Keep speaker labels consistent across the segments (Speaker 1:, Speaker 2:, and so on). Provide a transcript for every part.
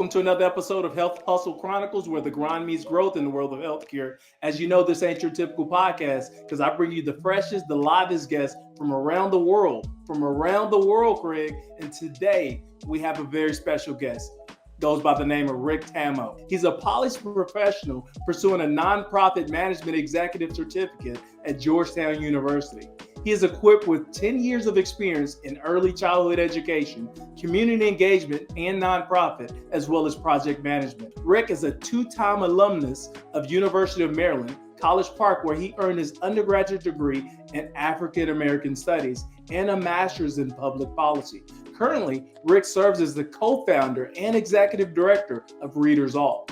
Speaker 1: welcome to another episode of Health Hustle Chronicles, where the grind meets growth in the world of healthcare. As you know, this ain't your typical podcast because I bring you the freshest, the livest guests from around the world, Craig. And today we have a very special guest. Goes by the name of Rick Tamno. He's a polished professional pursuing a nonprofit management executive certificate at Georgetown University. He is equipped with 10 years of experience in early childhood education, community engagement, and nonprofit, as well as project management. Rick is a two-time alumnus of University of Maryland, College Park, where he earned his undergraduate degree in African American Studies and a master's in public policy. Currently, Rick serves as the co-founder and executive director of Readers All,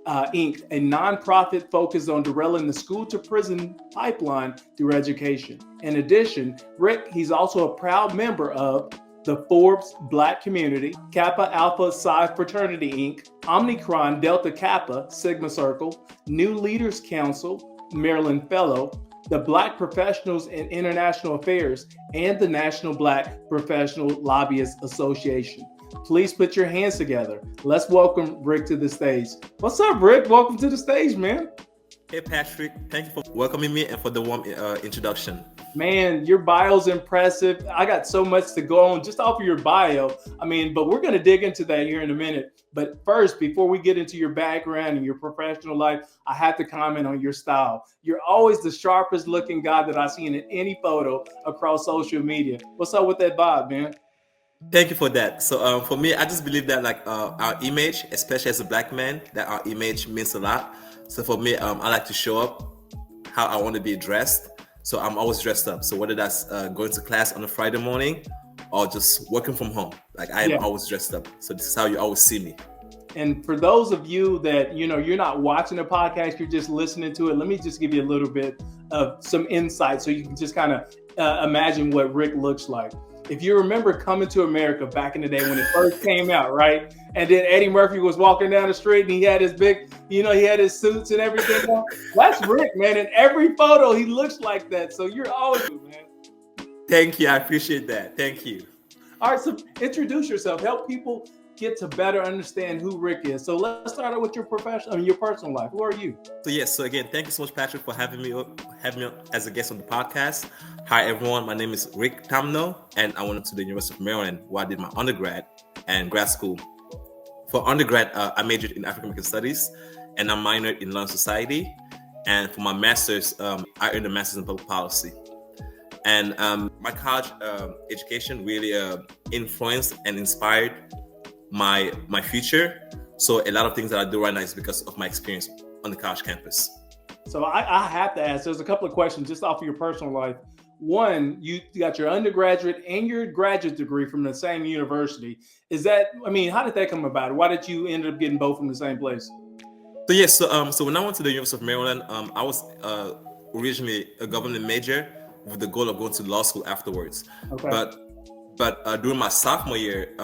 Speaker 1: Inc., a nonprofit focused on derailing the school-to-prison pipeline through education. In addition, Rick, he's also a proud member of the Forbes Black Community, Kappa Alpha Psi Fraternity, Inc., Omicron Delta Kappa Sigma Circle, New Leaders Council, Maryland Fellow, the Black Professionals in International Affairs, and the National Black Professional Lobbyists Association. Please put your hands together. Let's welcome Rick to the stage. What's up, Rick? Welcome to the stage, man.
Speaker 2: Hey, Patrick. Thank you for welcoming me and for the warm introduction.
Speaker 1: Man, your bio's impressive. I got so much to go on just off of your bio. But we're going to dig into that here in a minute. But first, before we get into your background and your professional life, I have to comment on your style. You're always the sharpest looking guy that I've seen in any photo across social media. What's up with that vibe, man?
Speaker 2: Thank you for that. So for me, I just believe that our image, especially as a Black man, that our image means a lot. So for me, I like to show up how I want to be dressed. So I'm always dressed up. So whether that's going to class on a Friday morning or just working from home, I'm always dressed up. So this is how you always see me.
Speaker 1: And for those of you that, you're not watching the podcast, you're just listening to it. Let me just give you a little bit of some insight so you can just kind of imagine what Rick looks like. If you remember Coming to America back in the day when it first came out, right? And then Eddie Murphy was walking down the street and he had his big, he had his suits and everything on. That's Rick, man. In every photo, he looks like that. So you're always, man.
Speaker 2: Thank you. I appreciate that. Thank you.
Speaker 1: All right. So introduce yourself. Help people get to better understand who Rick is. So let's start out with your your personal life. Who are you?
Speaker 2: So again, thank you so much, Patrick, for having me as a guest on the podcast. Hi, everyone. My name is Rick Tamno, and I went to the University of Maryland, where I did my undergrad and grad school. For undergrad, I majored in African American Studies, and I minored in Law Society. And for my master's, I earned a master's in public policy. And my college education really influenced and inspired my future. So a lot of things that I do right now is because of my experience on the college campus.
Speaker 1: So I have to ask, there's a couple of questions just off of your personal life. One, you got your undergraduate and your graduate degree from the same university. How did that come about? Why did you end up getting both from the same place?
Speaker 2: So when I went to the University of Maryland, I was originally a government major with the goal of going to law school afterwards. Okay. But during my sophomore year,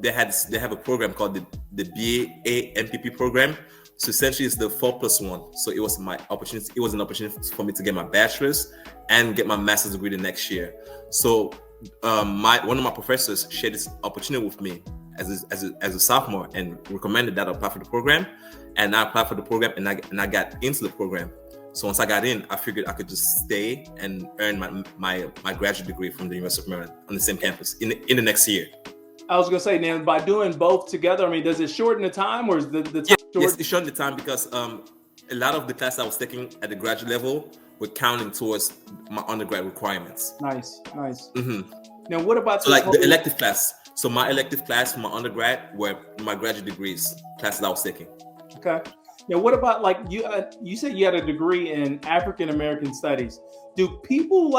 Speaker 2: they have a program called the BA MPP program. So essentially, it's the 4+1. So it was my opportunity. It was an opportunity for me to get my bachelor's and get my master's degree the next year. So one of my professors shared this opportunity with me as a sophomore and recommended that I apply for the program. And I applied for the program and I got into the program. So once I got in, I figured I could just stay and earn my graduate degree from the University of Maryland on the same campus in the next year.
Speaker 1: I was going to say, now, by doing both together, does it shorten the time or is the time short?
Speaker 2: Yes, it shortened the time because a lot of the classes I was taking at the graduate level were counting towards my undergrad requirements.
Speaker 1: Nice.
Speaker 2: Mm-hmm.
Speaker 1: Now, what about
Speaker 2: the elective class? So my elective class for my undergrad were my graduate degrees classes I was taking.
Speaker 1: Okay. Now, what about you said you had a degree in African American Studies. Do people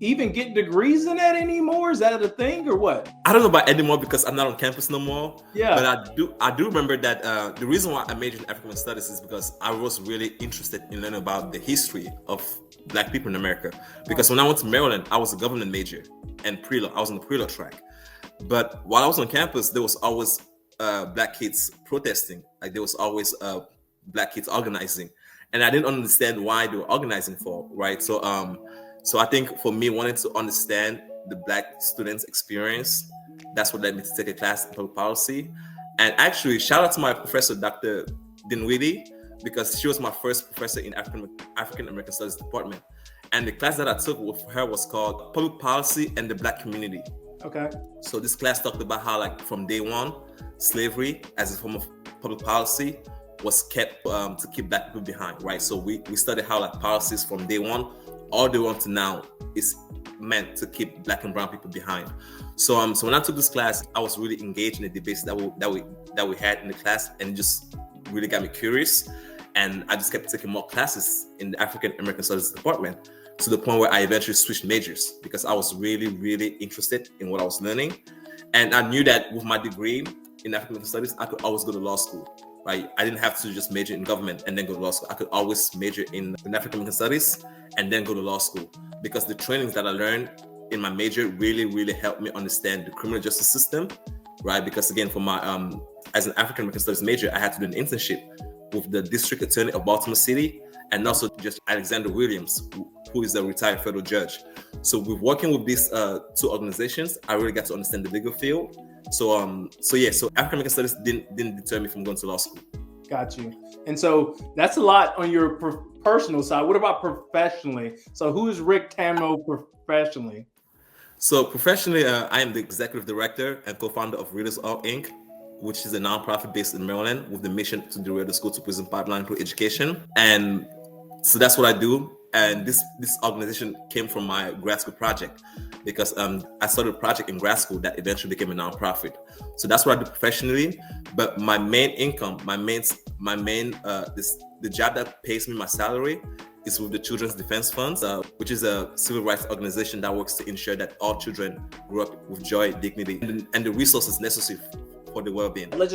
Speaker 1: even get degrees in that anymore? Is that a thing or what?
Speaker 2: I don't know about anymore because I'm not on campus no more.
Speaker 1: Yeah.
Speaker 2: But I do remember that the reason why I majored in African Studies is because I was really interested in learning about the history of Black people in America. Because when I went to Maryland, I was a government major and pre-law. I was on the pre-law track. But while I was on campus, there was always Black kids protesting. There was always Black kids organizing. And I didn't understand why they were organizing for, right? So I think for me, wanting to understand the Black students' experience, that's what led me to take a class in public policy. And actually, shout out to my professor, Dr. Dinwiddie, because she was my first professor in African American Studies department. And the class that I took with her was called Public Policy and the Black Community.
Speaker 1: Okay.
Speaker 2: So this class talked about how, like, from day one, slavery as a form of public policy was kept to keep Black people behind, right? So we studied how, like, policies from day one all the way on to now is meant to keep Black and brown people behind. So when I took this class, I was really engaged in the debates that we had in the class, and it just really got me curious. And I just kept taking more classes in the African American Studies department, to the point where I eventually switched majors because I was really, really interested in what I was learning. And I knew that with my degree in African American Studies, I could always go to law school, right? I didn't have to just major in government and then go to law school. I could always major in African American Studies and then go to law school, because the trainings that I learned in my major really, really helped me understand the criminal justice system, right? Because again, for my as an African American Studies major, I had to do an internship with the District Attorney of Baltimore City, and also just Alexander Williams, who is a retired federal judge. So with working with these two organizations, I really got to understand the legal field. So African American Studies didn't deter me from going to law school. Got you.
Speaker 1: And so that's a lot on your personal side. What about professionally? So who is Rick Tamno professionally?
Speaker 2: So professionally, I am the executive director and co-founder of Readers All Inc., which is a nonprofit based in Maryland with the mission to derail the school to prison pipeline through education. And so that's what I do. And this organization came from my grad school project, because I started a project in grad school that eventually became a nonprofit. So that's what I do professionally. But my main income, the job that pays me my salary is with the Children's Defense Funds, which is a civil rights organization that works to ensure that all children grow up with joy, dignity, and the resources necessary for the well-being.
Speaker 1: Let's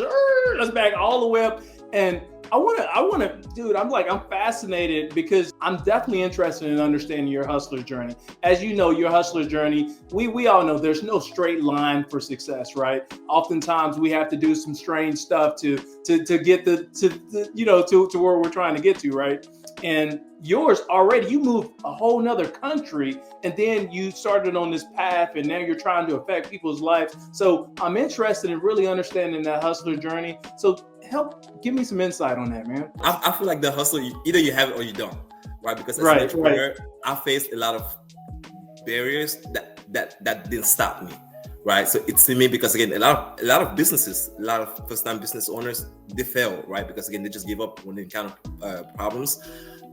Speaker 1: back all the way up. And I want to, dude, I'm fascinated because I'm definitely interested in understanding your hustler's journey. As you know, your hustler's journey, we all know there's no straight line for success, right? Oftentimes we have to do some strange stuff to get to where we're trying to get to, right? And yours already, you moved a whole nother country, and then you started on this path, and now you're trying to affect people's lives. So I'm interested in really understanding that hustler journey. So give me some insight on that, man.
Speaker 2: I feel like the hustle, either you have it or you don't, right? Because as an entrepreneur, I faced a lot of barriers that didn't stop me, right? So it's to me, because again, a lot of businesses, a lot of first-time business owners, they fail, right? Because again, they just give up when they encounter problems.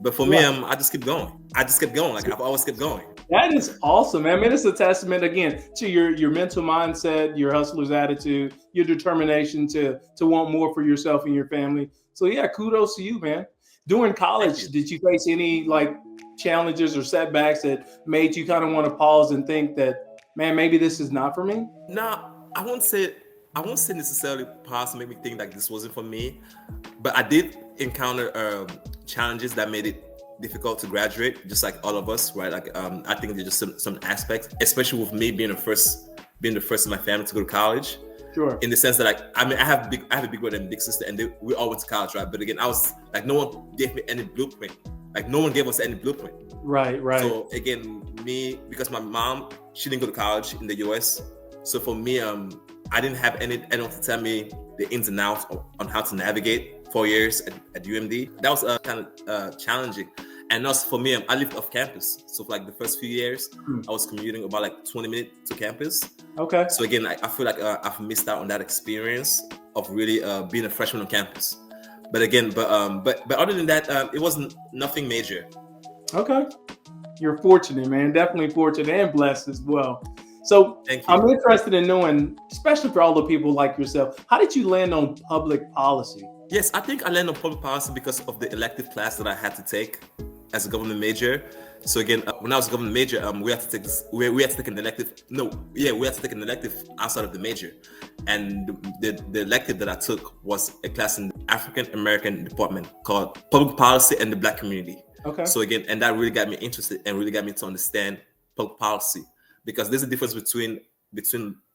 Speaker 2: But for me, I just kept going. Like I've always kept going.
Speaker 1: That is awesome, man. I mean, it's a testament again to your mental mindset, your hustler's attitude, your determination to want more for yourself and your family. So yeah, kudos to you, man. During college, did you face any like challenges or setbacks that made you kind of want to pause and think that, man, maybe this is not for me?
Speaker 2: No, I won't say necessarily pause made me think like this wasn't for me, but I did encounter challenges that made it difficult to graduate, just like all of us, right? Like I think there's just some aspects, especially with me being the first in my family to go to college.
Speaker 1: Sure.
Speaker 2: In the sense that, like, I mean, I have a big brother and big sister, and we all went to college, right? But again, I was like, no one gave me any blueprint. Like, no one gave us any blueprint.
Speaker 1: Right.
Speaker 2: So again, me, because my mom, she didn't go to college in the US. So for me, I didn't have anyone to tell me the ins and outs on how to navigate 4 years at UMD. That was kind of challenging. And also for me, I lived off campus. So for like the first few years, I was commuting about like 20 minutes to campus.
Speaker 1: Okay.
Speaker 2: So again, I feel like I've missed out on that experience of really being a freshman on campus. But again, but other than that, it wasn't nothing major.
Speaker 1: Okay. You're fortunate, man. Definitely fortunate and blessed as well. So I'm interested in knowing, especially for all the people like yourself, how did you land on public policy?
Speaker 2: Yes, I think I landed on public policy because of the elective class that I had to take as a government major. So again, when I was a government major, we had to take this. We had to take an elective. We had to take an elective outside of the major, and the elective that I took was a class in the African American department called Public Policy and the Black Community.
Speaker 1: Okay.
Speaker 2: So again, and that really got me interested and really got me to understand public policy, because there's a difference between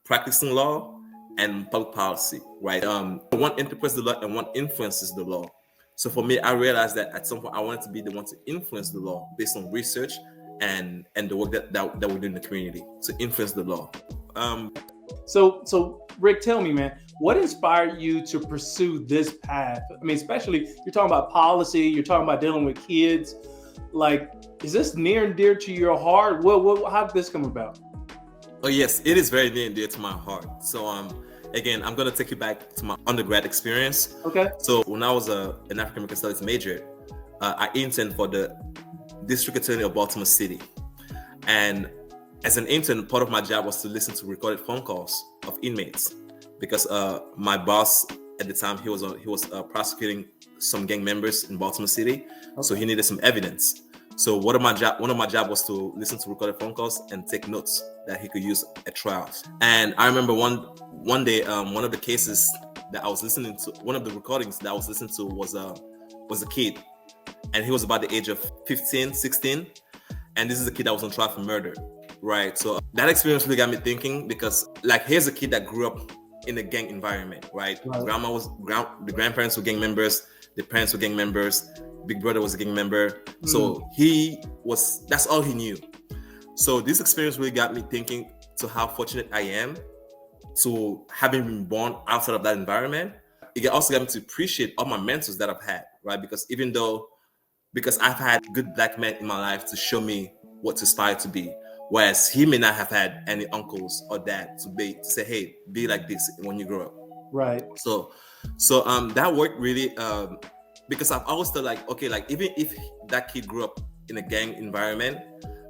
Speaker 2: practicing law and public policy, right? One interprets the law and one influences the law. So for me, I realized that at some point I wanted to be the one to influence the law based on research and the work that we do in the community to influence the law.
Speaker 1: So Rick, tell me, man, what inspired you to pursue this path? I mean, especially you're talking about policy, you're talking about dealing with kids. Like, is this near and dear to your heart? How did this come about?
Speaker 2: Oh yes, it is very near and dear to my heart. So again, I'm gonna take you back to my undergrad experience.
Speaker 1: Okay.
Speaker 2: So when I was an African American Studies major, I interned for the District Attorney of Baltimore City, and as an intern, part of my job was to listen to recorded phone calls of inmates, because my boss at the time, he was prosecuting some gang members in Baltimore City, okay. So he needed some evidence. So one of my job was to listen to recorded phone calls and take notes that he could use at trials. And I remember one day, one of the cases that I was listening to, one of the recordings that I was listening to was a kid, and he was about the age of 15, 16, and this is a kid that was on trial for murder. Right. So that experience really got me thinking, because like, here's a kid that grew up in a gang environment, right? The grandparents were gang members, the parents were gang members, big brother was a gang member. So that's all he knew. So this experience really got me thinking to how fortunate I am to having been born outside of that environment. It also got me to appreciate all my mentors that I've had, right? Because I've had good black men in my life to show me what to aspire to be. Whereas he may not have had any uncles or dad to say, hey, be like this when you grow up.
Speaker 1: Right.
Speaker 2: So that worked really, because I've always thought like, okay, like even if that kid grew up in a gang environment,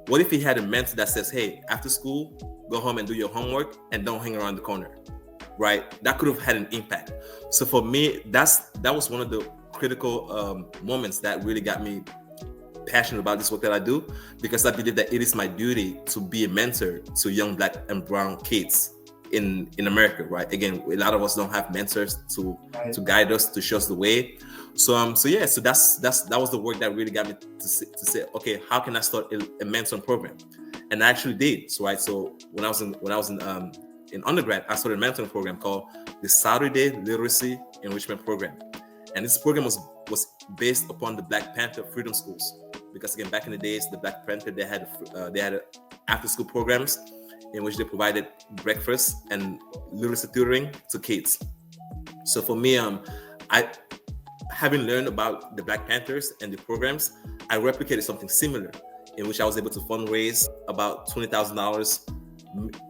Speaker 2: what if he had a mentor that says, hey, after school, go home and do your homework and don't hang around the corner, right? That could have had an impact. So for me, that was one of the critical moments that really got me passionate about this work that I do, because I believe that it is my duty to be a mentor to young black and brown kids in America, right? Again, a lot of us don't have mentors to guide us, to show us the way. So that was the work that really got me to say, okay, how can I start a mentoring program? And I actually did. So when I was in undergrad, I started a mentoring program called the Saturday Literacy Enrichment Program, and this program was based upon the Black Panther Freedom Schools. Because again, back in the days, the Black Panther, they had after-school programs in which they provided breakfast and literacy tutoring to kids. So for me, I having learned about the Black Panthers and the programs, I replicated something similar, in which I was able to fundraise about $20,000,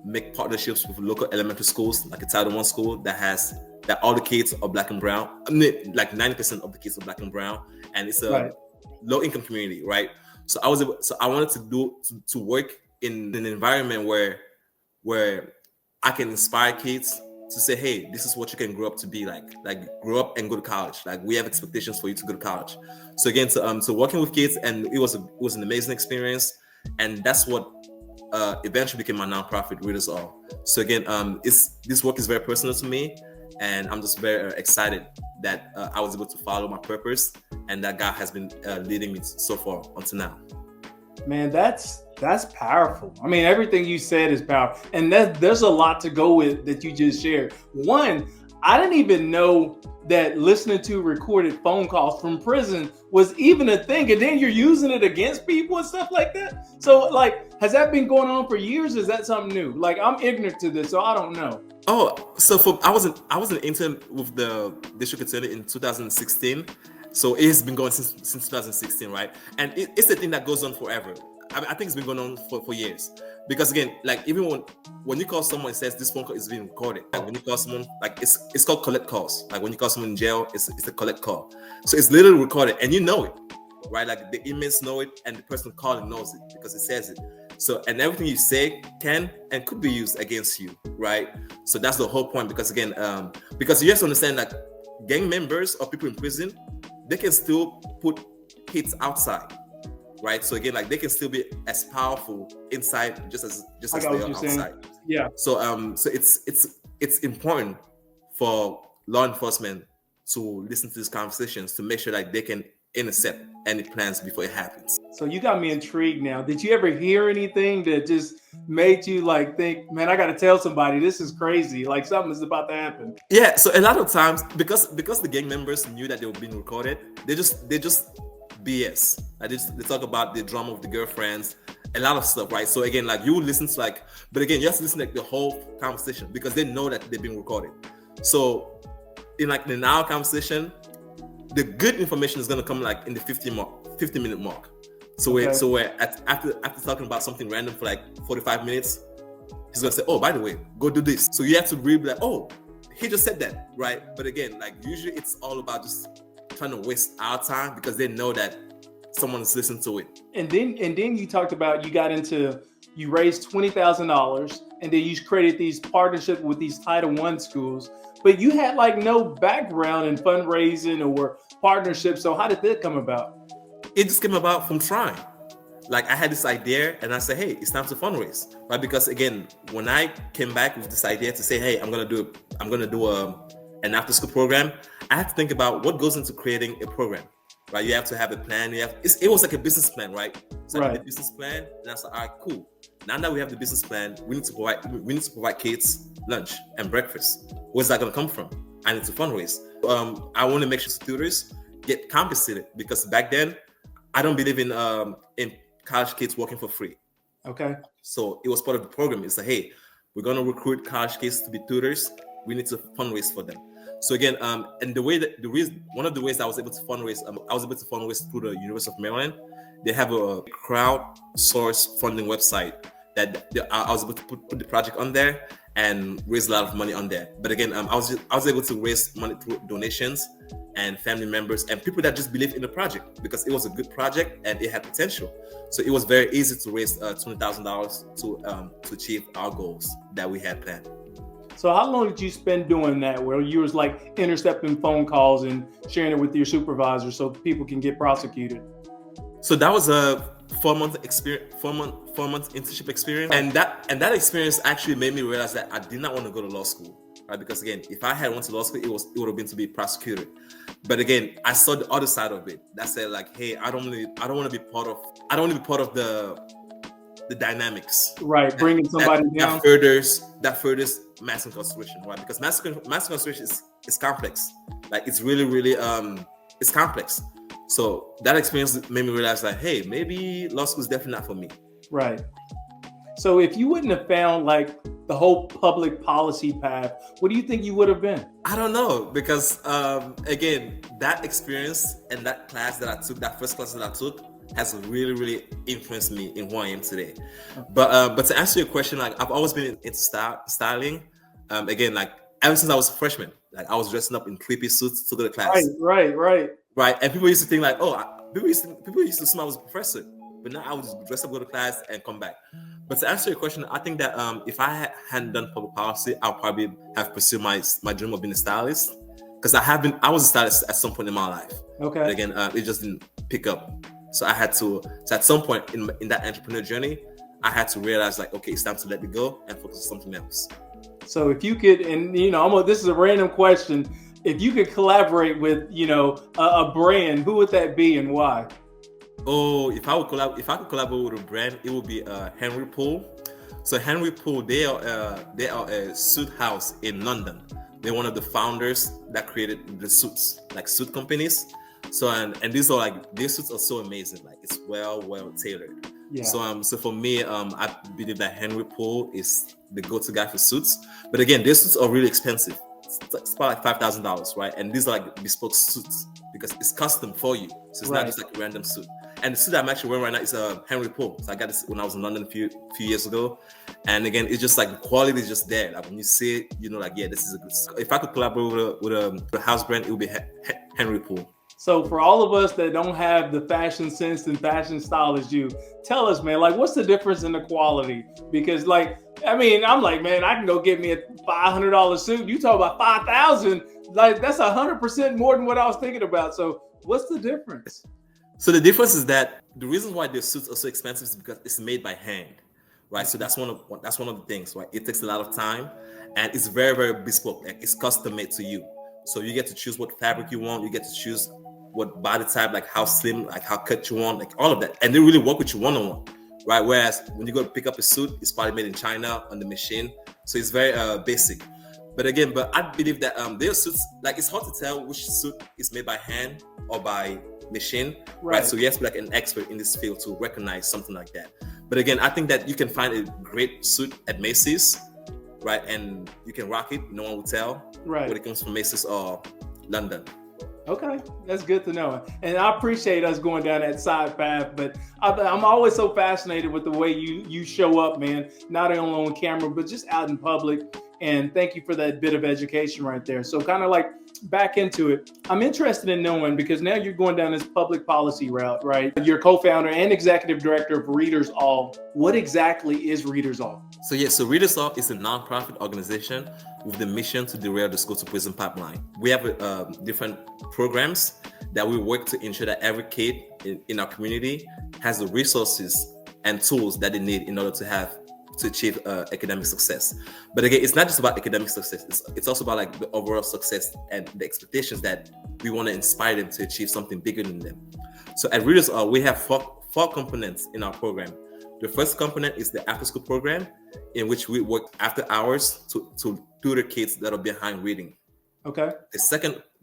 Speaker 2: make partnerships with local elementary schools, like a Title I school that all the kids are black and brown. I mean, like 90% of the kids are black and brown, and it's a low income community, right? So I wanted to work in an environment where I can inspire kids to say, hey, this is what you can grow up to be like grow up and go to college. Like, we have expectations for you to go to college. So again, so working with kids, and it was an amazing experience, and that's what eventually became my nonprofit, Readers All. So again, this work is very personal to me, and I'm just very excited that I was able to follow my purpose, and that God has been leading me so far until now.
Speaker 1: Man, that's powerful. I mean, everything you said is powerful, and there's a lot to go with that you just shared. One, I didn't even know that listening to recorded phone calls from prison was even a thing, and then you're using it against people and stuff like that. So, like, has that been going on for years? Or is that something new? Like, I'm ignorant to this, so I don't know.
Speaker 2: Oh, so I was an intern with the district attorney in 2016. So it has been going since 2016, right? And it's a thing that goes on forever. I think it's been going on for years. Because again, like, even when you call someone, it says this phone call is being recorded. Like, when you call someone, like, it's called collect calls. Like, when you call someone in jail, it's a collect call. So it's literally recorded, and you know it, right? Like, the inmates know it, and the person calling knows it because it says it. So, and everything you say can and could be used against you, right? So that's the whole point. Because again, because you have to understand that gang members or people in prison, they can still put hits outside, right? So again, like, they can still be as powerful inside just as they are outside. Saying.
Speaker 1: Yeah.
Speaker 2: So so it's important for law enforcement to listen to these conversations to make sure that they can intercept any plans before it happens.
Speaker 1: So you got me intrigued now. Did you ever hear anything that just made you like think, man, I got to tell somebody, this is crazy, like something is about to happen?
Speaker 2: Yeah. So a lot of times, because the gang members knew that they were being recorded, they just BS. They talk about the drama with the girlfriends, a lot of stuff, right? So again, like you would listen to like, but again, you have to listen to like the whole conversation because they know that they're being recorded. So in like an hour conversation, the good information is gonna come like in the 50-minute mark. So we're after talking about something random for like 45 minutes, he's gonna say, oh, by the way, go do this. So you have to really be like, oh, he just said that, right? But again, like usually it's all about just trying to waste our time because they know that someone's listening to it.
Speaker 1: And then you talked about you raised $20,000 and then you created these partnerships with these Title I schools, but you had like no background in fundraising or partnerships. So how did that come about?
Speaker 2: It just came about from trying. Like I had this idea and I said, hey, it's time to fundraise, right? Because again, when I came back with this idea to say, hey, I'm gonna do an after school program, I had to think about what goes into creating a program, right? You have to have a plan. It was like a business plan, right? So I had a business plan, and I said, all right, cool. Now that we have the business plan, we need to provide kids lunch and breakfast. Where's that gonna come from? I need to fundraise. I want to make sure students get compensated because back then, I don't believe in college kids working for free.
Speaker 1: Okay.
Speaker 2: So it was part of the program. It's like, hey, we're gonna recruit college kids to be tutors. We need to fundraise for them. So again, and one of the ways I was able to fundraise through the University of Maryland. They have a crowdsourced funding website that I was able to put the project on there and raise a lot of money on there. But again, I was able to raise money through donations and family members and people that just believe in the project because it was a good project and it had potential. So it was very easy to raise $20,000 to achieve our goals that we had planned.
Speaker 1: So how long did you spend doing that, where you was like intercepting phone calls and sharing it with your supervisor so people can get prosecuted?
Speaker 2: So that was a 4-month experience, 4-month internship experience, and that experience actually made me realize that I did not want to go to law school, right? Because again, if I had went to law school, it would have been to be prosecutor. But again, I saw the other side of it. That said, like, hey, I don't want to be part of the dynamics,
Speaker 1: right? Bringing somebody down
Speaker 2: that furthers mass incarceration, right? Because mass incarceration is complex. Like it's really it's complex. So that experience made me realize that, hey, maybe law school is definitely not for me.
Speaker 1: Right. So if you wouldn't have found like the whole public policy path, what do you think you would have been?
Speaker 2: I don't know, because again, that experience and that class that I took, that first class that I took, has really influenced me in who I am today. But to answer your question, like I've always been into styling. Again, like ever since I was a freshman, like I was dressing up in creepy suits to go to class.
Speaker 1: Right.
Speaker 2: And people used to think like, oh, people used to assume I was a professor, but now I would just dress up, go to class, and come back. But to answer your question, I think that if I hadn't done public policy, I'll probably have pursued my dream of being a stylist, because I was a stylist at some point in my life.
Speaker 1: Okay.
Speaker 2: But again, it just didn't pick up. So I had to. So at some point in that entrepreneur journey, I had to realize like, okay, it's time to let it go and focus on something else.
Speaker 1: So if you could, and this is a random question. If you could collaborate with, a brand, who would that be and why?
Speaker 2: Oh, if I could collaborate with a brand, it would be Henry Poole. So Henry Poole, they are a suit house in London. They're one of the founders that created the suits, like suit companies. So and these suits are so amazing. Like it's well tailored.
Speaker 1: Yeah.
Speaker 2: So for me, I believe that Henry Poole is the go-to guy for suits. But again, these suits are really expensive. It's about like $5,000, right? And these are like bespoke suits because it's custom for you. So it's not just like a random suit. And the suit I'm actually wearing right now is Henry Poole. So I got this when I was in London a few years ago. And again, it's just like the quality is just there. Like when you see it, like, yeah, this is a good suit. If I could collaborate with a house brand, it would be Henry Poole.
Speaker 1: So for all of us that don't have the fashion sense and fashion style as you, tell us, man, like what's the difference in the quality? Because I'm like, man, I can go get me a $500 suit. You talk about $5,000, like that's 100% more than what I was thinking about. So what's the difference?
Speaker 2: So the difference is that the reason why the suits are so expensive is because it's made by hand, right? So that's one of the things, right? It takes a lot of time and it's very bespoke. Like it's custom made to you. So you get to choose what fabric you want. You get to choose what body type, like how slim, like how cut you want, like all of that. And they really work with you one-on-one, right? Whereas when you go to pick up a suit, it's probably made in China on the machine. So it's very basic. But I believe that their suits, like it's hard to tell which suit is made by hand or by machine, right? So you have to be like an expert in this field to recognize something like that. But again, I think that you can find a great suit at Macy's, right? And you can rock it. No one will tell.
Speaker 1: Right.
Speaker 2: Whether it comes from Macy's or London.
Speaker 1: Okay, that's good to know. And I appreciate us going down that side path, but I'm always so fascinated with the way you show up, man, not only on camera, but just out in public. And thank you for that bit of education right there. So kind of like back into it, I'm interested in knowing, because now you're going down this public policy route, right? You're co-founder and executive director of Readers All. What exactly is Readers All?
Speaker 2: So Readers All is a nonprofit organization with the mission to derail the school-to-prison pipeline. We have different programs that we work to ensure that every kid in our community has the resources and tools that they need in order to achieve academic success. But again, it's not just about academic success. It's also about like the overall success and the expectations that we want to inspire them to achieve something bigger than them. So at Readers All, we have four components in our program. The first component is the after-school program, in which we work after hours to tutor kids that are behind reading.
Speaker 1: Okay.
Speaker 2: The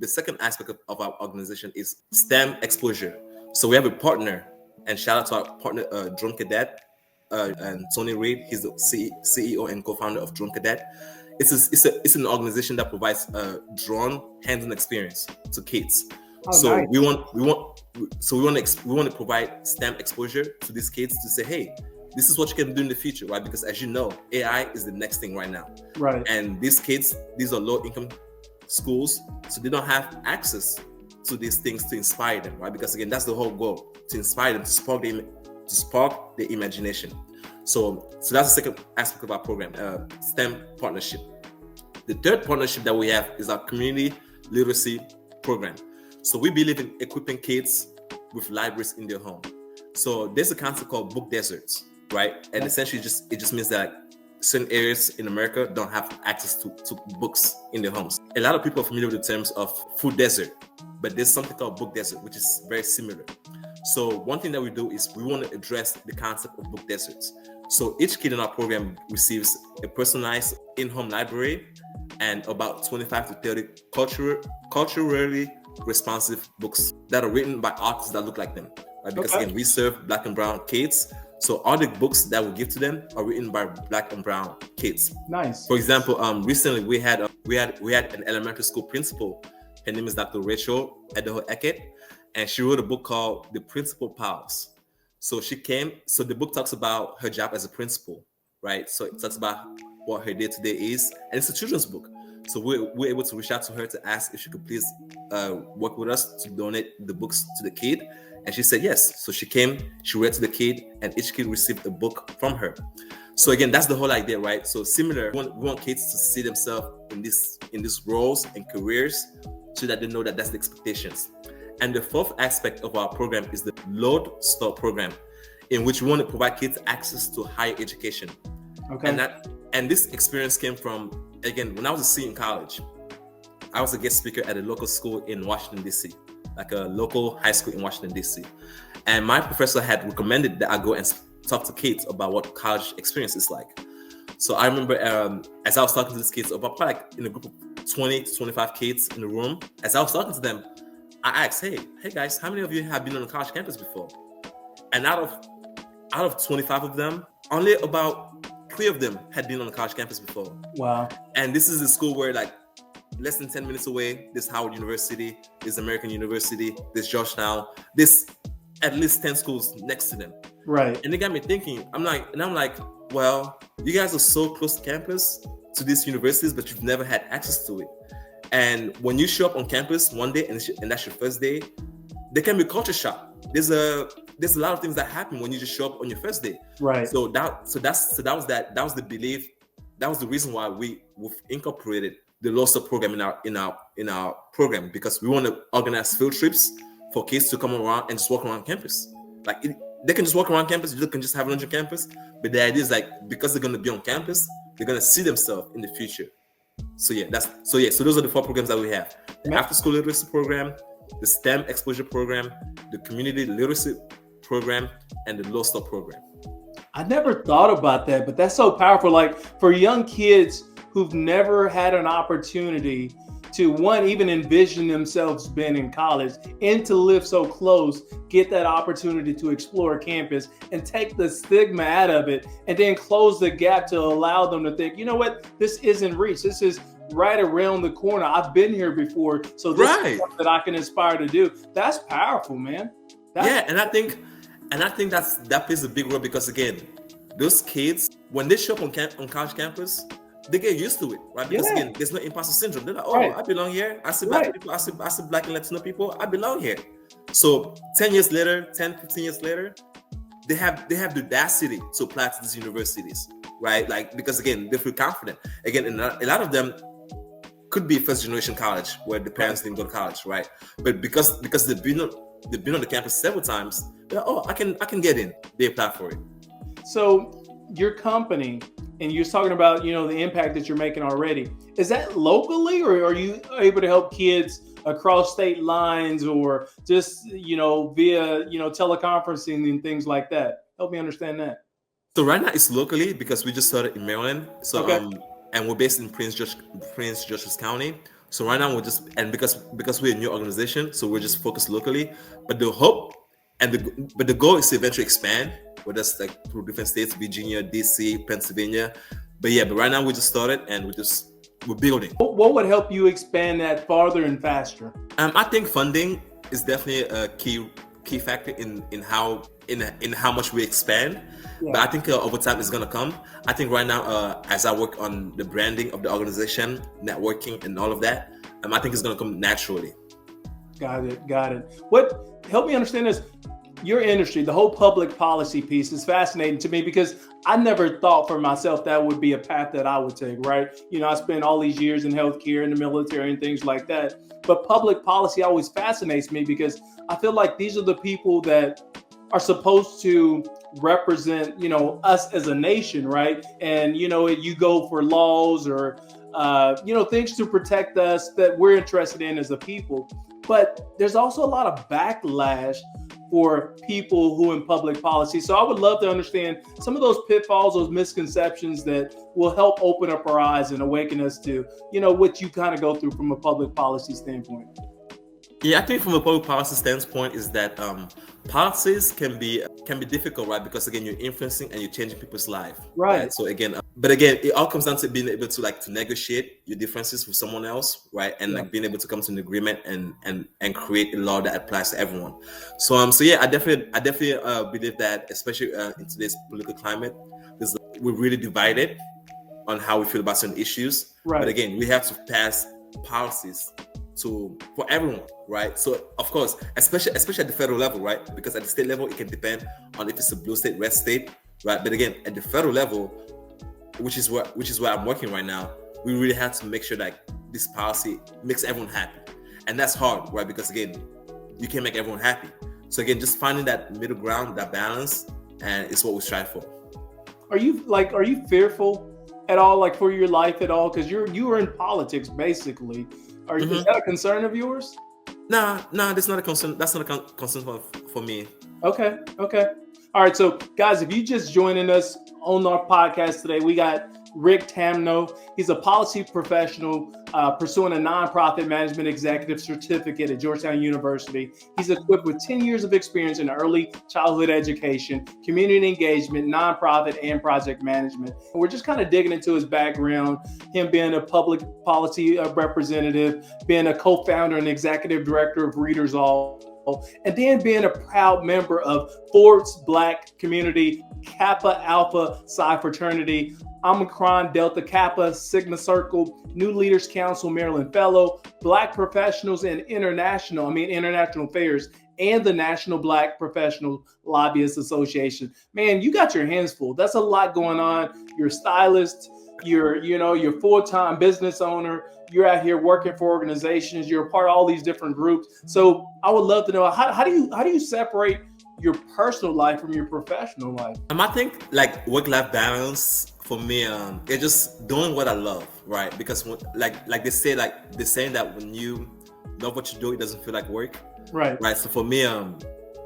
Speaker 2: second aspect of our organization is STEM exposure. So we have a partner, and shout out to our partner, Drone Cadet, and Tony Reed. He's the CEO and co-founder of Drone Cadet. It's an organization that provides drone hands-on experience to kids. So nice. we want to provide STEM exposure to these kids to say, hey, this is what you can do in the future, right? Because as you know, AI is the next thing right now.
Speaker 1: Right.
Speaker 2: And these kids, these are low-income schools, so they don't have access to these things to inspire them, right? Because again, that's the whole goal, to inspire them, to spark their imagination. So that's the second aspect of our program, STEM partnership. The third partnership that we have is our community literacy program. So we believe in equipping kids with libraries in their home. So there's a concept called book deserts, right? And essentially it just means that certain areas in America don't have access to books in their homes. A lot of people are familiar with the terms of food desert, but there's something called book desert, which is very similar. So one thing that we do is we want to address the concept of book deserts. So each kid in our program receives a personalized in-home library and about 25 to 30 culturally responsive books that are written by authors that look like them, right? Because again, we serve Black and brown kids, so all the books that we give to them are written by Black and brown kids.
Speaker 1: Nice.
Speaker 2: For example, recently we had an elementary school principal. Her name is Dr. Rachel Edoho-Eket, and she wrote a book called The Principal Pals. So the book talks about her job as a principal, right? So it talks about what her day-to-day is, and it's a children's book. So we're able to reach out to her to ask if she could please work with us to donate the books to the kid. And she said yes. So she came, she read to the kid, and each kid received a book from her. So again, that's the whole idea, right? So similar, we want kids to see themselves in these roles and careers so that they know that that's the expectations. And the fourth aspect of our program is the Lodestar program, in which we want to provide kids access to higher education.
Speaker 1: Okay.
Speaker 2: And this experience came from, again, when I was a senior in college, I was a guest speaker at a local school in Washington, D.C., like a local high school in Washington, D.C. And my professor had recommended that I go and talk to kids about what college experience is like. So I remember as I was talking to these kids, about like in a group of 20 to 25 kids in the room, as I was talking to them, I asked, hey guys, how many of you have been on a college campus before? And out of 25 of them, only about 3 of them had been on a college campus before.
Speaker 1: Wow.
Speaker 2: And this is a school where like less than 10 minutes away, there's Howard University, there's American University, there's Georgetown, there's at least 10 schools next to them.
Speaker 1: Right.
Speaker 2: And it got me thinking, I'm like, well, you guys are so close to campus, to these universities, but you've never had access to it. And when you show up on campus one day and that's your first day, there can be culture shock. There's a lot of things that happen when you just show up on your first day.
Speaker 1: Right.
Speaker 2: So that was the belief. That was the reason why we've incorporated the Lodestar program in our program, because we want to organize field trips for kids to come around and just walk around campus. Like they can just walk around campus, you can just have lunch on campus. But the idea is like, because they're going to be on campus, they're going to see themselves in the future. So those are the 4 programs that we have: the after school literacy program, the STEM exposure program, the community literacy program, and the Lodestar program.
Speaker 1: I never thought about that, but that's so powerful. Like for young kids who've never had an opportunity to one, even envision themselves being in college, and to live so close, get that opportunity to explore campus and take the stigma out of it, and then close the gap to allow them to think, you know what, this isn't reach. This is right around the corner. I've been here before, so this is something that I can aspire to do. That's powerful, man.
Speaker 2: And I think that plays a big role, because again, those kids, when they show up on college campus, they get used to it, right? Because again, there's no imposter syndrome. They're like, oh, I belong here. I see black people, I see black and Latino people, I belong here. So 10 years later, 10, 15 years later, they have the audacity to apply to these universities, right? Like, because again, they feel confident. Again, and a lot of them could be first generation college where the parents didn't go to college, right? But because they've been on the campus several times, they're like, oh, I can get in. They apply for it.
Speaker 1: So your company, and you're talking about, you know, the impact that you're making already, is that locally, or are you able to help kids across state lines, or just, you know, via, you know, teleconferencing and things like that? Help me understand that.
Speaker 2: So right now it's locally, because we just started in Maryland. So and we're based in Prince George's County. So right now we're just, and because we're a new organization, so we're just focused locally. But the hope but the goal is to eventually expand, whether that's like through different states, Virginia, DC, Pennsylvania. But right now we just started, and we're building.
Speaker 1: What would help you expand that farther and faster?
Speaker 2: I think funding is definitely a key factor in how much we expand. But I think over time it's gonna come. I think right now, as I work on the branding of the organization, networking, and all of that, I think it's gonna come naturally.
Speaker 1: Got it. Help me understand this. Your industry, the whole public policy piece, is fascinating to me, because I never thought for myself that would be a path that I would take, right? You know, I spent all these years in healthcare, in the military, and things like that. But public policy always fascinates me, because I feel like these are the people that are supposed to represent, you know, us as a nation, right? And, you know, you go for laws or, you know, things to protect us that we're interested in as a people. But there's also a lot of backlash for people who in public policy. So I would love to understand some of those pitfalls, those misconceptions that will help open up our eyes and awaken us to, you know, what you kind of go through from a public policy standpoint.
Speaker 2: Yeah, I think from a public policy standpoint is that policies can be difficult, right? Because again, you're influencing and you're changing people's life, right? So again, but again, it all comes down to being able to negotiate your differences with someone else, right? And like being able to come to an agreement and create a law that applies to everyone. So yeah, I definitely believe that, especially in today's political climate, we're really divided on how we feel about certain issues. Right. But again, we have to pass policies for everyone, right? So of course, especially at the federal level, right? Because at the state level, it can depend on if it's a blue state, red state, right? But again, at the federal level, which is where I'm working right now, we really have to make sure that this policy makes everyone happy, and that's hard, right? Because again, you can't make everyone happy. So again, just finding that middle ground, that balance, and it's what we strive for. Are
Speaker 1: you fearful at all, like for your life at all? Because you are in politics basically. Is that a concern of yours?
Speaker 2: No, that's not a concern. That's not a concern for me.
Speaker 1: Okay. All right. So guys, if you just joining us on our podcast today, we got Rick Tamno. He's a policy professional pursuing a nonprofit management executive certificate at Georgetown University. He's equipped with 10 years of experience in early childhood education, community engagement, nonprofit, and project management. And we're just kind of digging into his background, him being a public policy representative, being a co-founder and executive director of Readers All, and then being a proud member of Ford's Black Community, Kappa Alpha Psi Fraternity, Omicron Delta Kappa Sigma Circle, New Leaders Council Maryland Fellow, Black Professionals in International Affairs, and the National Black Professional Lobbyists Association. Man, you got your hands full. That's a lot going on. You're a stylist. You're full-time business owner. You're out here working for organizations. You're a part of all these different groups. So I would love to know, how do you separate your personal life from your professional life?
Speaker 2: I think like work-life balance for me, it's just doing what I love, right? Because like they say, like they're saying that when you love what you do, it doesn't feel like work. Right. So for me,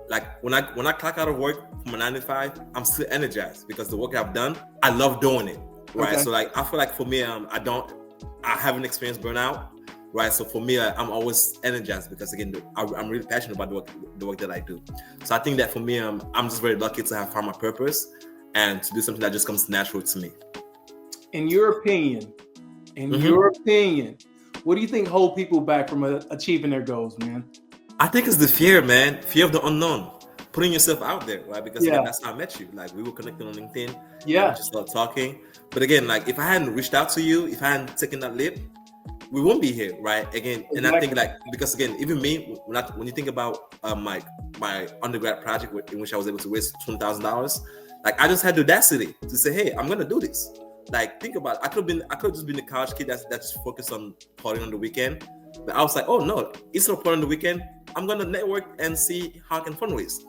Speaker 2: like when I clock out of work from a 9 to 5, I'm still energized because the work I've done, I love doing it. Right. Okay. So like I feel like for me, I haven't experienced burnout. right? So for me, I'm always energized because again, I'm really passionate about the work that I do. So I think that for me, I'm just very lucky to have found my purpose and to do something that just comes natural to me.
Speaker 1: In your opinion, what do you think hold people back from achieving their goals, man?
Speaker 2: I think it's the fear, man. Fear of the unknown. Putting yourself out there, right? Because again, that's how I met you. Like we were connected on LinkedIn.
Speaker 1: Yeah.
Speaker 2: We just started talking. But again, like if I hadn't reached out to you, if I hadn't taken that leap, we won't be here, right? Again, exactly. And I think like because again, even me, when you think about my undergrad project in which I was able to raise $20,000, like I just had the audacity to say, hey, I'm gonna do this. Like think about it. I could have just been a college kid that's focused on partying on the weekend. But I was like, oh no, instead of partying on the weekend, I'm gonna network and see how I can fundraise.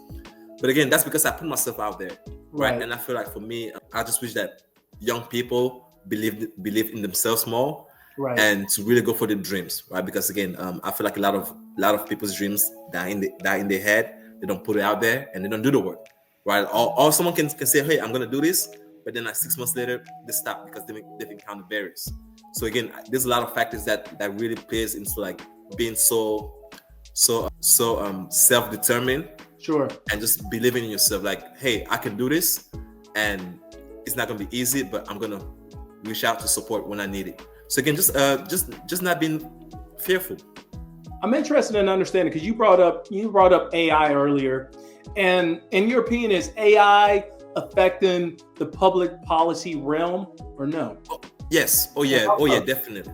Speaker 2: But again, that's because I put myself out there, right? And I feel like for me, I just wish that young people believe in themselves more, right? And to really go for their dreams, right? Because again, I feel like a lot of people's dreams die in their head. They don't put it out there and they don't do the work, right? Or someone can say, hey, I'm gonna do this, but then like 6 months later they stop because they've encountered barriers. So again, there's a lot of factors that really plays into like being so self-determined, sure, and just believing in yourself. Like, hey, I can do this, and it's not gonna be easy, but I'm gonna reach out to support when I need it. So again, just not being fearful.
Speaker 1: I'm interested in understanding because you brought up AI earlier, and in your opinion, is AI affecting the public policy realm or no?
Speaker 2: Yes. Oh yeah, definitely.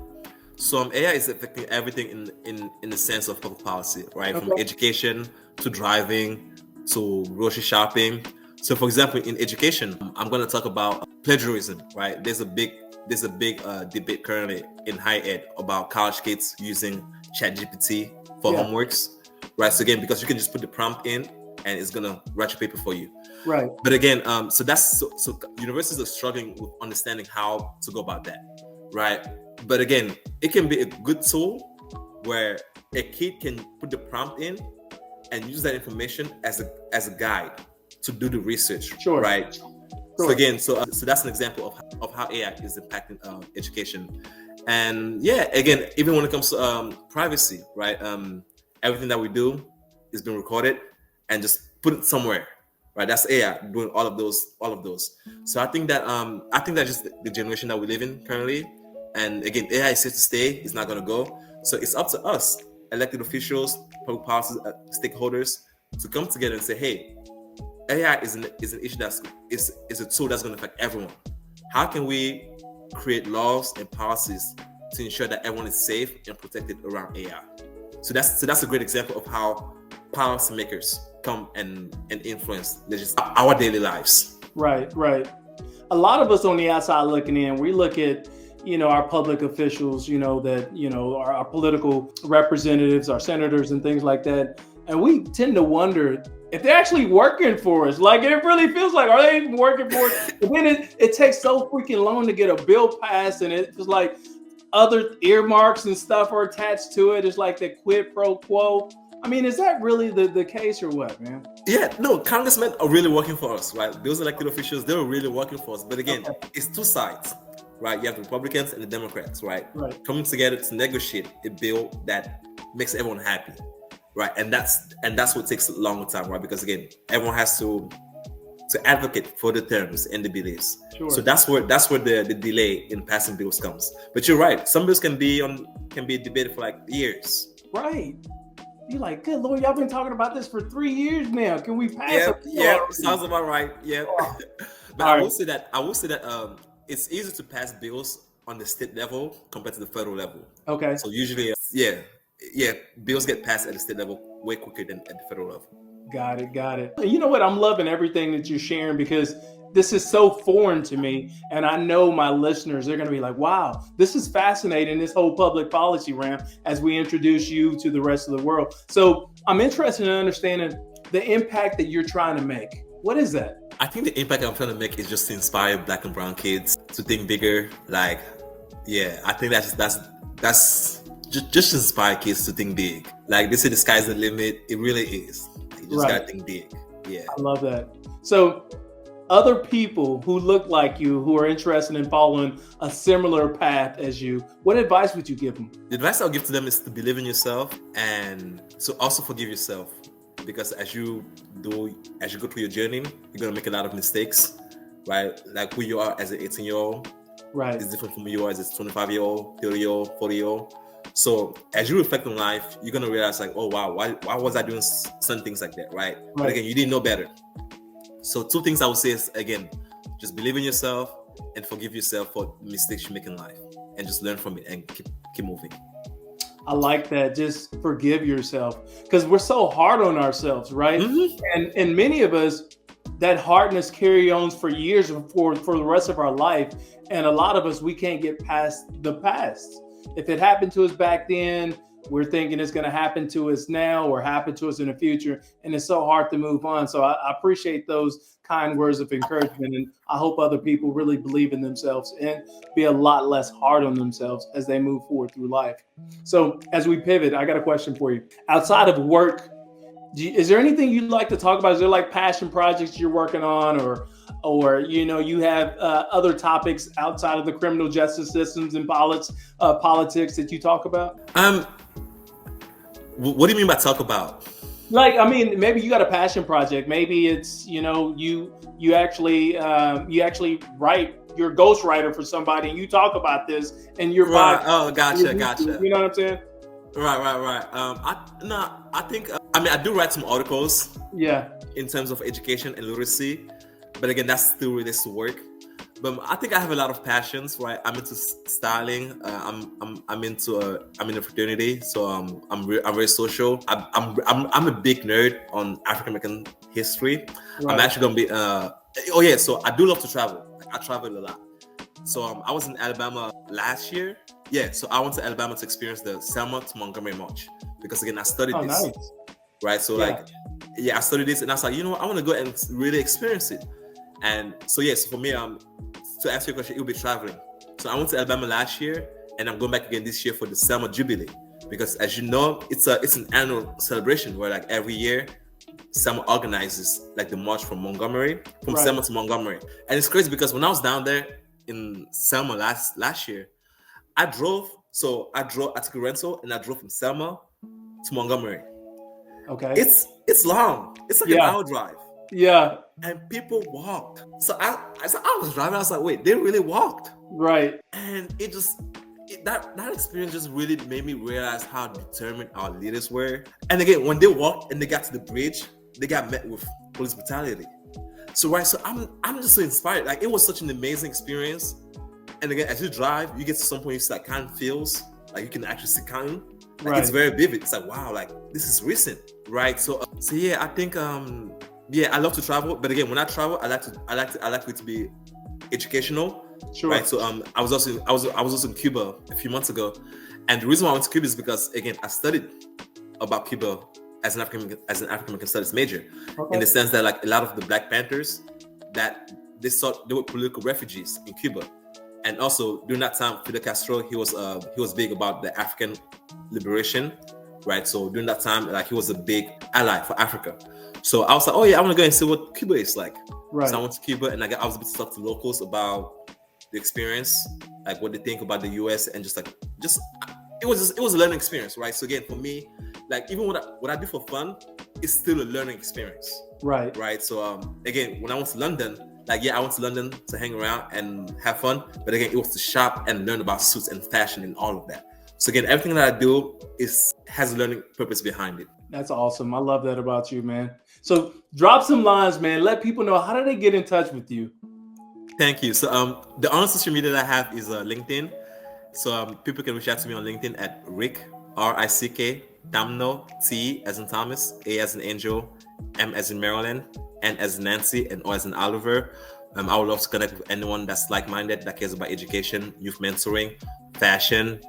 Speaker 2: So AI is affecting everything in the sense of public policy, right? Okay. From education to driving to grocery shopping. So for example, in education, I'm going to talk about plagiarism, right? There's a big debate currently in higher ed about college kids using ChatGPT for homeworks, right? So again, because you can just put the prompt in and it's going to write your paper for you. Right. But again, so universities are struggling with understanding how to go about that, right? But again, it can be a good tool where a kid can put the prompt in and use that information as a guide to do the research, sure, right? Sure. So again, so that's an example of how AI is impacting education. And yeah, again, even when it comes to privacy, right? Everything that we do is being recorded and just put it somewhere. Right, that's AI doing all of those. So I think that just the generation that we live in currently, and again, AI is here to stay. It's not gonna go. So it's up to us, elected officials, public policy stakeholders, to come together and say, hey, AI is an issue is a tool that's gonna affect everyone. How can we create laws and policies to ensure that everyone is safe and protected around AI? So that's a great example of how policymakers come and influence our daily lives. Right.
Speaker 1: A lot of us on the outside looking in, we look at, our public officials, our political representatives, our senators and things like that. And we tend to wonder if they're actually working for us. Like, it really feels like, are they even working for us? But then it takes so freaking long to get a bill passed, and it's like other earmarks and stuff are attached to it. It's like the quid pro quo. I mean, is that really the case or what, man?
Speaker 2: Yeah, no, congressmen are really working for us, right? Those elected officials, they're really working for us. But again, It's two sides, right? You have the Republicans and the Democrats, right? Coming together to negotiate a bill that makes everyone happy, right? And that's what takes a long time, right? Because again, everyone has to advocate for the terms and the beliefs. Sure. So that's where the delay in passing bills comes. But you're right, some bills can be debated for like years.
Speaker 1: Right. You're like, good Lord, y'all been talking about this for 3 years now. Can we pass it?
Speaker 2: Yeah, sounds about right. Yeah. But I will say that it's easier to pass bills on the state level compared to the federal level. Okay. So usually, bills get passed at the state level way quicker than at the federal level.
Speaker 1: Got it. You know what? I'm loving everything that you're sharing because this is so foreign to me. And I know my listeners, they're going to be like, wow, this is fascinating, this whole public policy ramp as we introduce you to the rest of the world. So I'm interested in understanding the impact that you're trying to make. What is that?
Speaker 2: I think the impact I'm trying to make is just to inspire Black and brown kids to think bigger. Like, yeah, I think that's just inspire kids to think big. Like they say, the sky's the limit. It really is. You just gotta think big. Yeah.
Speaker 1: I love that. So other people who look like you, who are interested in following a similar path as you, what advice would you give them?
Speaker 2: The advice I'll give to them is to believe in yourself, and so also forgive yourself, because as you go through your journey, you're gonna make a lot of mistakes, right? Like who you are as an 18-year-old,
Speaker 1: right,
Speaker 2: is different from who you are as a 25-year-old, 30-year-old, 40-year-old. So as you reflect on life, you're gonna realize like, oh wow, why was I doing certain things like that, right? But again, you didn't know better. So two things I would say is, again, just believe in yourself and forgive yourself for mistakes you make in life, and just learn from it and keep moving.
Speaker 1: I like that. Just forgive yourself, because we're so hard on ourselves, right? Mm-hmm. And many of us, that hardness carry on for years for the rest of our life. And a lot of us, we can't get past the past. If it happened to us back then, we're thinking it's going to happen to us now or happen to us in the future. And it's so hard to move on. So I appreciate those kind words of encouragement. And I hope other people really believe in themselves and be a lot less hard on themselves as they move forward through life. So as we pivot, I got a question for you. Outside of work, is there anything you'd like to talk about? Is there like passion projects you're working on, or you have other topics outside of the criminal justice systems and politics that you talk about?
Speaker 2: What do you mean by talk about?
Speaker 1: Like, I mean, maybe you got a passion project. Maybe it's, you actually write, you're a ghostwriter for somebody and you talk about this and you're
Speaker 2: right. Oh, gotcha.
Speaker 1: You know what I'm saying?
Speaker 2: Right. I do write some articles.
Speaker 1: Yeah.
Speaker 2: In terms of education and literacy, but again, that's still relates to work. But I think I have a lot of passions, right? I'm into styling. I'm in a fraternity, so I'm very social. I'm a big nerd on African American history. Right. I'm actually gonna be. So I do love to travel. Like, I travel a lot. So I was in Alabama last year. Yeah, so I went to Alabama to experience the Selma to Montgomery March, because again, I studied this. Nice. Right, so I studied this, and I was like, I want to go and really experience it. And so so for me, to answer your question, it will be traveling. So I went to Alabama last year, and I'm going back again this year for the Selma Jubilee, because as you know, it's an annual celebration where like every year, Selma organizes like the march from Montgomery, Selma to Montgomery. And it's crazy because when I was down there in Selma last year, I took a rental and I drove from Selma to Montgomery.
Speaker 1: Okay.
Speaker 2: It's long. It's like an hour drive.
Speaker 1: Yeah.
Speaker 2: And people walked. So I was driving. I was like, wait, they really walked.
Speaker 1: Right.
Speaker 2: And that experience just really made me realize how determined our leaders were. And again, when they walked and they got to the bridge, they got met with police brutality. So I'm just so inspired. Like, it was such an amazing experience. And again, as you drive, you get to some point you see like Canton feels, like you can actually see Canton. Like, it's very vivid. It's like, wow, like this is recent, right? So yeah, I think I love to travel, but again, when I travel, I like it to be educational. Sure. Right. So I was also in Cuba a few months ago, and the reason why I went to Cuba is because, again, I studied about Cuba as an African American studies major, in the sense that like a lot of the Black Panthers, that they were political refugees in Cuba. And also during that time, Fidel Castro, he was big about the African liberation, right? So during that time, like, he was a big ally for Africa. So I was like, oh yeah, I want to go and see what Cuba is like. Right. So I went to Cuba, and I was able to talk to locals about the experience, like what they think about the US, and it was a learning experience, right? So again, for me, like, even what I do for fun is still a learning experience. Right. Right. So again, when I went to London, I went to London to hang around and have fun, but again, it was to shop and learn about suits and fashion and all of that. So again, everything that I do has a learning purpose behind it.
Speaker 1: That's awesome. I love that about you, man. So drop some lines, man. Let people know, how do they get in touch with you?
Speaker 2: Thank you. So the only social media that I have is LinkedIn. So people can reach out to me on LinkedIn at Rick, R-I-C-K, Tamno, T as in Thomas, A as in Angel, M as in Maryland, N as in Nancy, and O as in Oliver. I would love to connect with anyone that's like-minded, that cares about education, youth mentoring, fashion,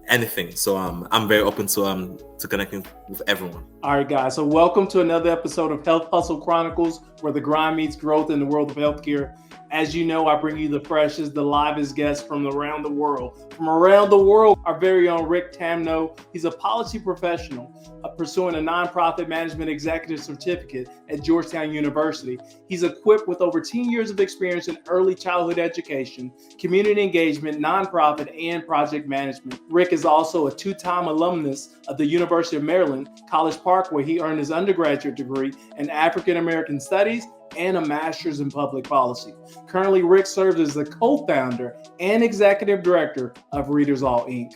Speaker 2: anything. So I'm very open to connecting with everyone.
Speaker 1: All right, guys. So welcome to another episode of Health Hustle Chronicles, where the grind meets growth in the world of healthcare. As you know, I bring you the freshest, the livest guests from around the world. From around the world, our very own Rick Tamno. He's a policy professional pursuing a nonprofit management executive certificate at Georgetown University. He's equipped with over 10 years of experience in early childhood education, community engagement, nonprofit, and project management. Rick is also a two-time alumnus of the University of Maryland, College Park, where he earned his undergraduate degree in African American Studies and a master's in public policy. Currently, Rick serves as the co-founder and executive director of Readers All Inc.,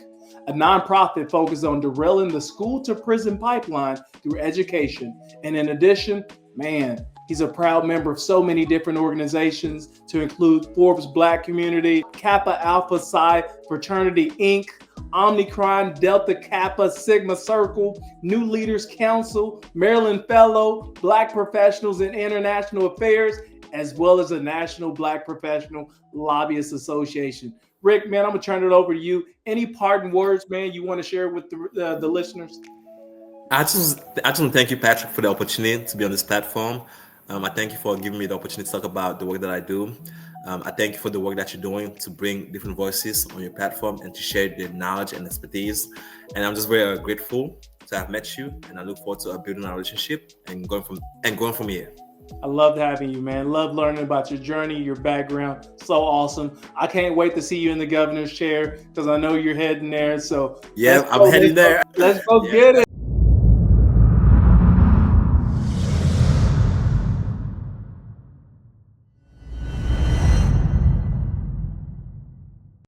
Speaker 1: a nonprofit focused on derailing the school-to-prison pipeline through education. And in addition, he's a proud member of so many different organizations, to include Forbes Black Community, Kappa Alpha Psi Fraternity Inc., Omicron Delta Kappa Sigma Circle, New Leaders Council, Maryland Fellow, Black Professionals in International Affairs, as well as the National Black Professional Lobbyists Association. Rick, man, I'm going to turn it over to you. Any parting words, man, you want to share with the listeners?
Speaker 2: I just want to thank you, Patrick, for the opportunity to be on this platform. I thank you for giving me the opportunity to talk about the work that I do. I thank you for the work that you're doing to bring different voices on your platform and to share their knowledge and expertise. And I'm just very grateful to have met you, and I look forward to building our relationship and going from here.
Speaker 1: I loved having you, man. Love learning about your journey, your background. So awesome. I can't wait to see you in the governor's chair, because I know you're heading there. So
Speaker 2: yeah, I'm heading there.
Speaker 1: Let's go get it.